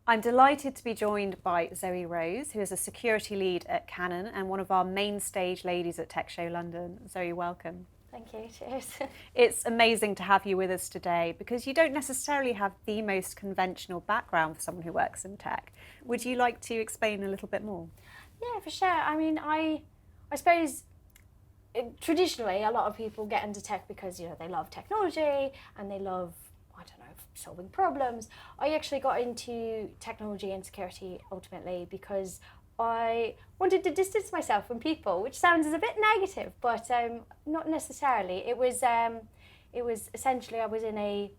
I'm delighted to be joined by Zoe Rose, who is a security lead at Canon and one of our main stage ladies at Tech Show London. Zoe, welcome. Thank you, cheers. It's amazing to have you with us today because you don't necessarily have the most conventional background for someone who works in tech. Would you like to explain a little bit more? Yeah, for sure. I mean, I suppose traditionally a lot of people get into tech because, they love technology and they love, solving problems. I actually got into technology and security ultimately because I wanted to distance myself from people, which sounds a bit negative, but not necessarily. It was essentially I was in a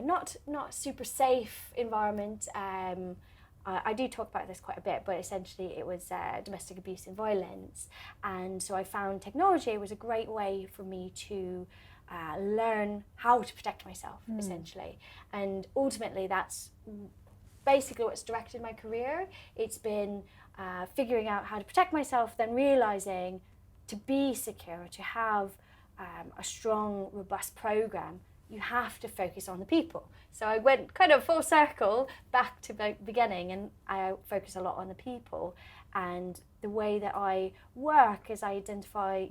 not super safe environment. I do talk about this quite a bit, but essentially it was domestic abuse and violence, and so I found technology was a great way for me to learn how to protect myself, essentially, and ultimately that's basically what's directed my career. It's been figuring out how to protect myself, then realising to be secure, to have a strong, robust programme, you have to focus on the people. So I went kind of full circle back to the beginning, and I focus a lot on the people. And the way that I work is I identify,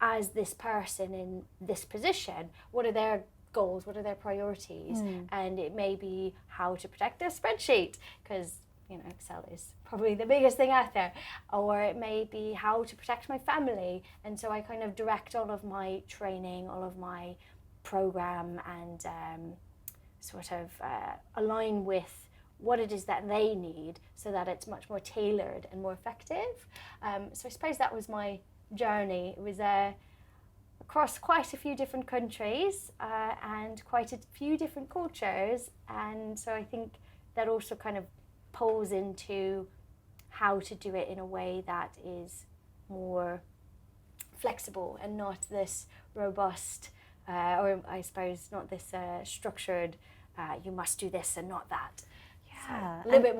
as this person in this position, what are their goals, what are their priorities, and it may be how to protect their spreadsheet, because Excel is probably the biggest thing out there, or it may be how to protect my family, and so I kind of direct all of my training, all of my program, and align with what it is that they need so that it's much more tailored and more effective. So I suppose that was my journey. It was across quite a few different countries and quite a few different cultures, and so I think that also kind of pulls into how to do it in a way that is more flexible and not this robust or I suppose not this structured you must do this and not that. Yeah, so a little bit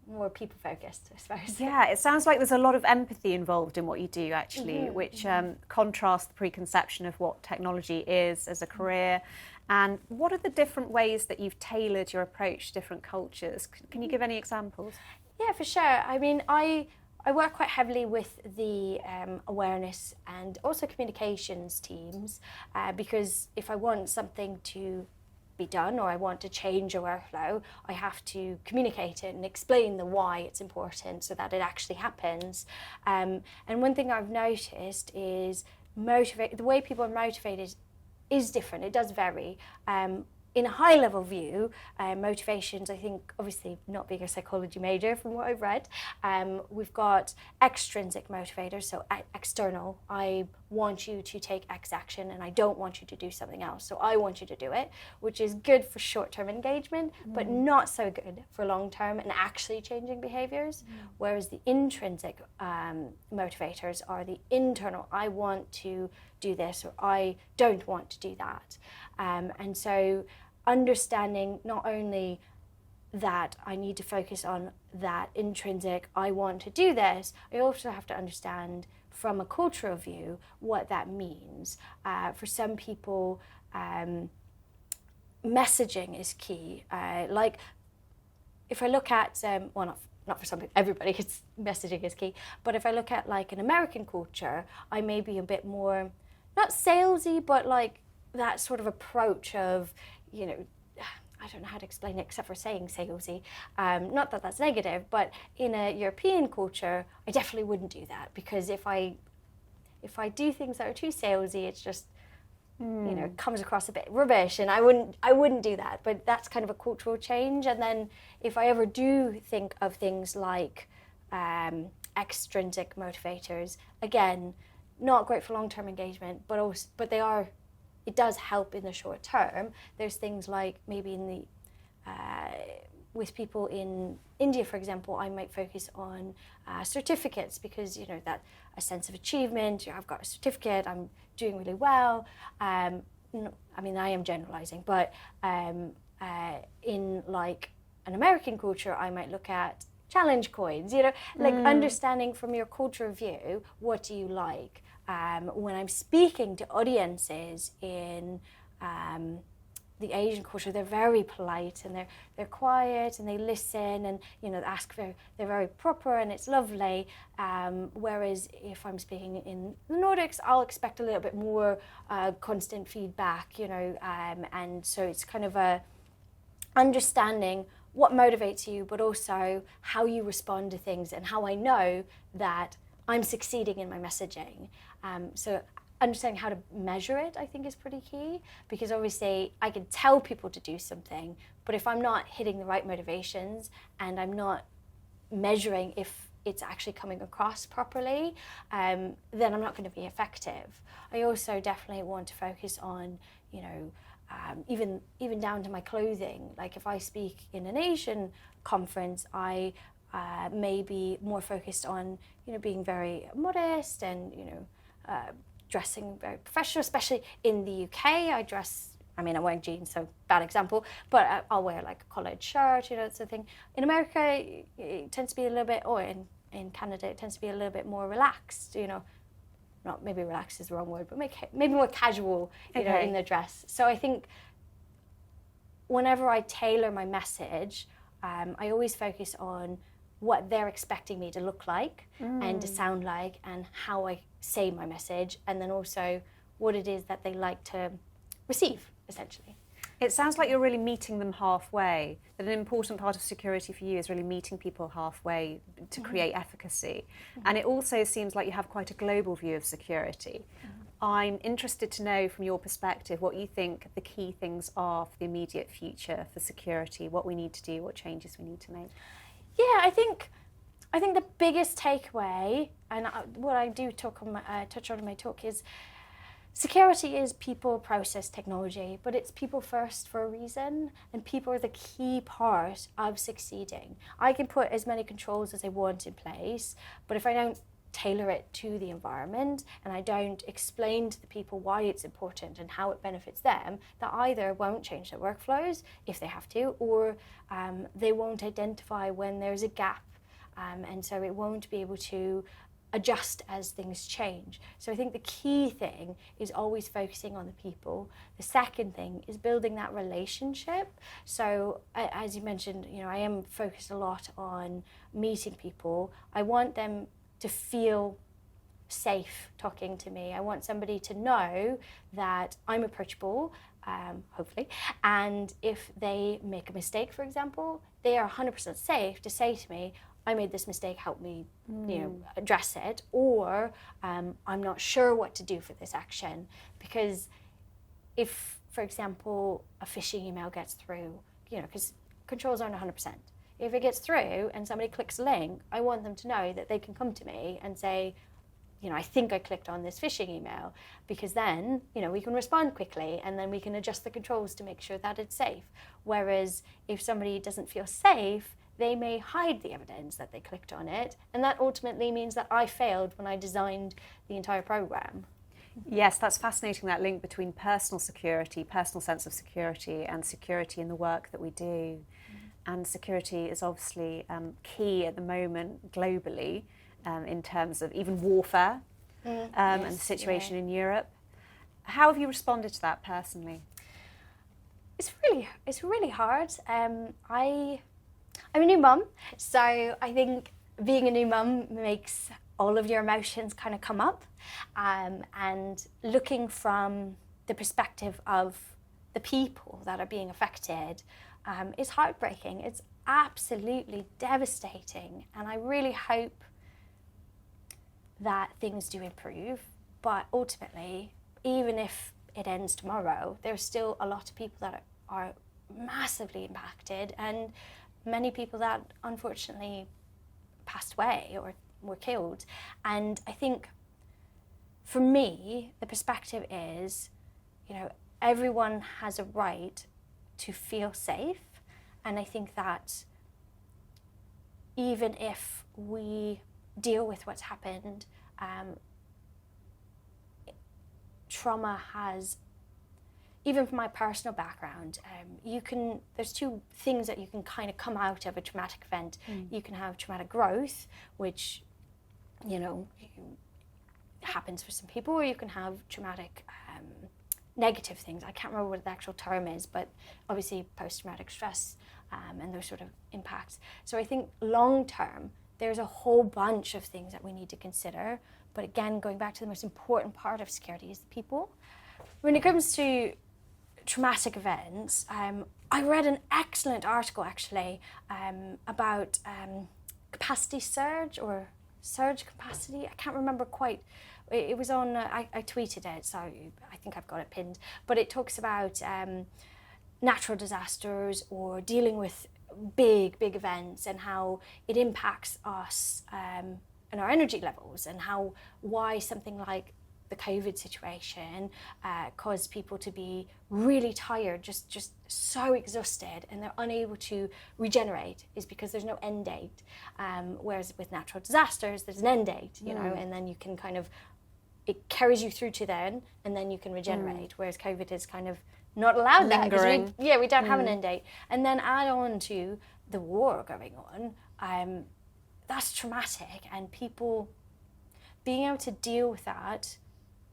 more people focused, I suppose. Yeah, it sounds like there's a lot of empathy involved in what you do, actually, which contrasts the preconception of what technology is as a career. And what are the different ways that you've tailored your approach to different cultures? Can you give any examples? Yeah, for sure. I mean, I work quite heavily with the awareness and also communications teams because if I want something to be done or I want to change a workflow, I have to communicate it and explain the why it's important so that it actually happens. And one thing I've noticed is the way people are motivated is different. It does vary. In a high-level view, motivations, I think, obviously not being a psychology major from what I've read, we've got extrinsic motivators, so external. I want you to take X action and I don't want you to do something else, so I want you to do it, which is good for short-term engagement, but not so good for long-term and actually changing behaviours, whereas the intrinsic motivators are the internal. I want to do this or I don't want to do that. And so understanding not only that I need to focus on that intrinsic, I want to do this, I also have to understand from a cultural view what that means. For some people, messaging is key. Like if I look at, not for some people, everybody, it's messaging is key, but if I look at like an American culture, I may be a bit more, not salesy, but like that sort of approach of, I don't know how to explain it except for saying salesy. Not that that's negative, but in a European culture, I definitely wouldn't do that because if I do things that are too salesy, it's just, comes across a bit rubbish, and I wouldn't do that. But that's kind of a cultural change. And then if I ever do think of things like extrinsic motivators, again, not great for long-term engagement, but they are. It does help in the short term. There's things like maybe in the with people in India, for example, I might focus on certificates because that a sense of achievement. I've got a certificate. I'm doing really well. I am generalizing, but in like an American culture, I might look at challenge coins. Understanding from your cultural view, what do you like? When I'm speaking to audiences in the Asian culture, they're very polite and they're quiet and they listen and they ask they're very proper and it's lovely. Whereas if I'm speaking in the Nordics, I'll expect a little bit more constant feedback, and so it's kind of a understanding what motivates you, but also how you respond to things and how I know that I'm succeeding in my messaging. So understanding how to measure it, I think, is pretty key, because obviously I can tell people to do something, but if I'm not hitting the right motivations and I'm not measuring if it's actually coming across properly, then I'm not going to be effective. I also definitely want to focus on, even down to my clothing. Like if I speak in an Asian conference, I may be more focused on, being very modest and, dressing very professional, especially in the UK. I'm wearing jeans, so bad example, but I'll wear like a collared shirt, that sort of thing. In America, it tends to be a little bit, or in Canada, it tends to be a little bit more relaxed, not maybe relaxed is the wrong word, but maybe more casual, in the dress. So I think whenever I tailor my message, I always focus on what they're expecting me to look like and to sound like and how I say my message, and then also what it is that they like to receive, essentially. It sounds like you're really meeting them halfway, that an important part of security for you is really meeting people halfway to create efficacy. And it also seems like you have quite a global view of security. I'm interested to know from your perspective what you think the key things are for the immediate future for security, what we need to do, what changes we need to make. Yeah, I think the biggest takeaway, and what I do touch on in my talk, is security is people, process, technology, but it's people first for a reason, and people are the key part of succeeding. I can put as many controls as I want in place, but if I don't tailor it to the environment and I don't explain to the people why it's important and how it benefits them, that either won't change their workflows if they have to, or they won't identify when there's a gap, and so it won't be able to adjust as things change. So I think the key thing is always focusing on the people. The second thing is building that relationship. So as you mentioned, I am focused a lot on meeting people. I want them to feel safe talking to me. I want somebody to know that I'm approachable, hopefully, and if they make a mistake, for example, they are 100% safe to say to me, I made this mistake, help me address it, or I'm not sure what to do for this action. Because if, for example, a phishing email gets through, because controls aren't 100%. If it gets through and somebody clicks a link, I want them to know that they can come to me and say, I think I clicked on this phishing email, because then, we can respond quickly and then we can adjust the controls to make sure that it's safe. Whereas if somebody doesn't feel safe, they may hide the evidence that they clicked on it, and that ultimately means that I failed when I designed the entire program. Yes, that's fascinating, that link between personal security, personal sense of security, and security in the work that we do. And security is obviously key at the moment globally, in terms of even warfare and the situation in Europe. How have you responded to that personally? It's really hard. I'm a new mum, so I think being a new mum makes all of your emotions kind of come up, and looking from the perspective of the people that are being affected is heartbreaking. It's absolutely devastating, and I really hope that things do improve, but ultimately, even if it ends tomorrow, there's still a lot of people that are massively impacted, and many people that unfortunately passed away or were killed. And I think for me, the perspective is, everyone has a right to feel safe. And I think that even if we deal with what's happened, trauma has, even from my personal background, there's two things that you can kind of come out of a traumatic event. You can have traumatic growth, which, happens for some people, or you can have traumatic negative things. I can't remember what the actual term is, but obviously post-traumatic stress and those sort of impacts. So I think long term, there's a whole bunch of things that we need to consider. But again, going back to the most important part of security is the people. When it comes to traumatic events, I read an excellent article actually about capacity surge or surge capacity. I can't remember quite. It was on, I tweeted it, so I think I've got it pinned. But it talks about natural disasters or dealing with big events and how it impacts us and our energy levels, and why something like the COVID situation caused people to be really tired, just so exhausted, and they're unable to regenerate, is because there's no end date. Whereas with natural disasters, there's an end date, you know, and then you can kind of, it carries you through to then, and then you can regenerate. Whereas COVID is kind of not allowed that. We don't have an end date. And then add on to the war going on, that's traumatic, and people being able to deal with that,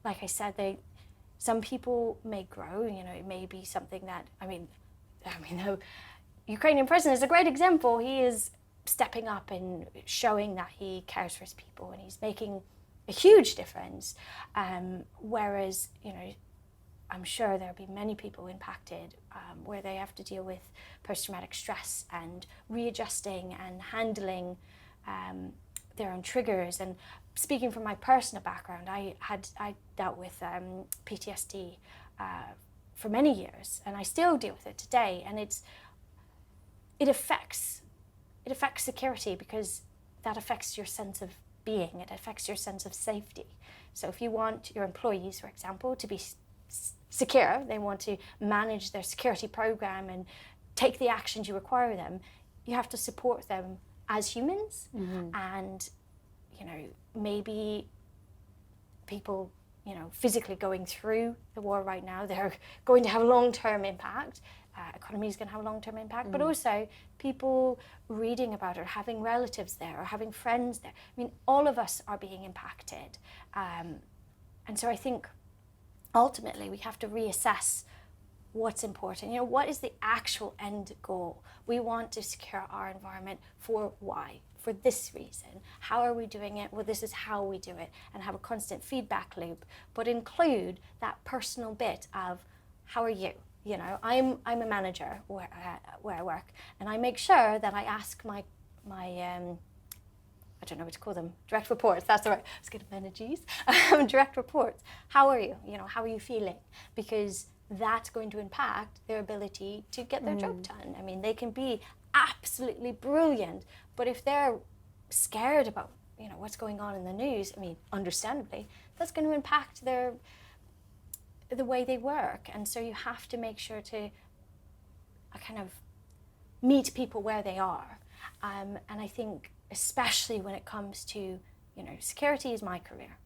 like I said, some people may grow, you know, it may be something that, I mean, the Ukrainian president is a great example. He is stepping up and showing that he cares for his people, and he's making a huge difference. Whereas, you know, I'm sure there'll be many people impacted where they have to deal with post-traumatic stress and readjusting and handling their own triggers. And speaking from my personal background, I dealt with PTSD for many years, and I still deal with it today. And it affects security, because that affects your sense of being. It affects your sense of safety. So if you want your employees, for example, to be secure, they want to manage their security program and take the actions you require them, you have to support them as humans. And, you know, maybe people, you know, physically going through the war right now, they're going to have a long-term impact. Economy is going to have a long-term impact, but also people reading about it, or having relatives there, or having friends there. I mean, all of us are being impacted. And so I think ultimately we have to reassess what's important. You know, what is the actual end goal? We want to secure our environment for why? For this reason. How are we doing it? Well, this is how we do it, and have a constant feedback loop, but include that personal bit of, how are you? You know, I'm a manager where I work, and I make sure that I ask my I don't know what to call them, direct reports, that's all right, I was going to manage direct reports. How are you? You know, how are you feeling? Because that's going to impact their ability to get their job done. I mean, they can be absolutely brilliant, but if they're scared about, you know, what's going on in the news, I mean, understandably, that's going to impact the way they work. And so you have to make sure to kind of meet people where they are. And I think especially when it comes to, you know, security is my career.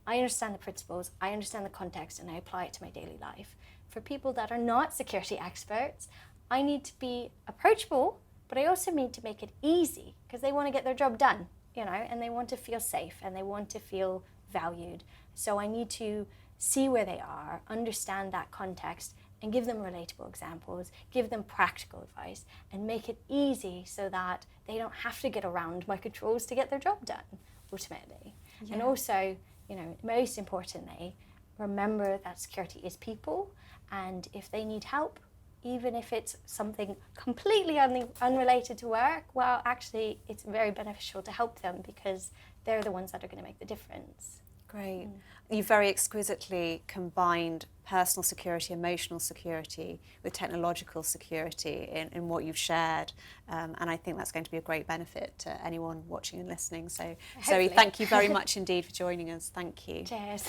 I understand the principles, I understand the context, and I apply it to my daily life. For people that are not security experts, I need to be approachable, but I also need to make it easy, because they want to get their job done, you know, and they want to feel safe, and they want to feel valued. So I need to see where they are, understand that context, and give them relatable examples, give them practical advice, and make it easy so that they don't have to get around my controls to get their job done, ultimately. Yeah. And also, you know, most importantly, remember that security is people, and if they need help, even if it's something completely unrelated to work, well, actually, it's very beneficial to help them, because they're the ones that are going to make the difference. Great. You very exquisitely combined personal security, emotional security with technological security in what you've shared. And I think that's going to be a great benefit to anyone watching and listening. So, Zoe, thank you very much indeed for joining us. Thank you. Cheers.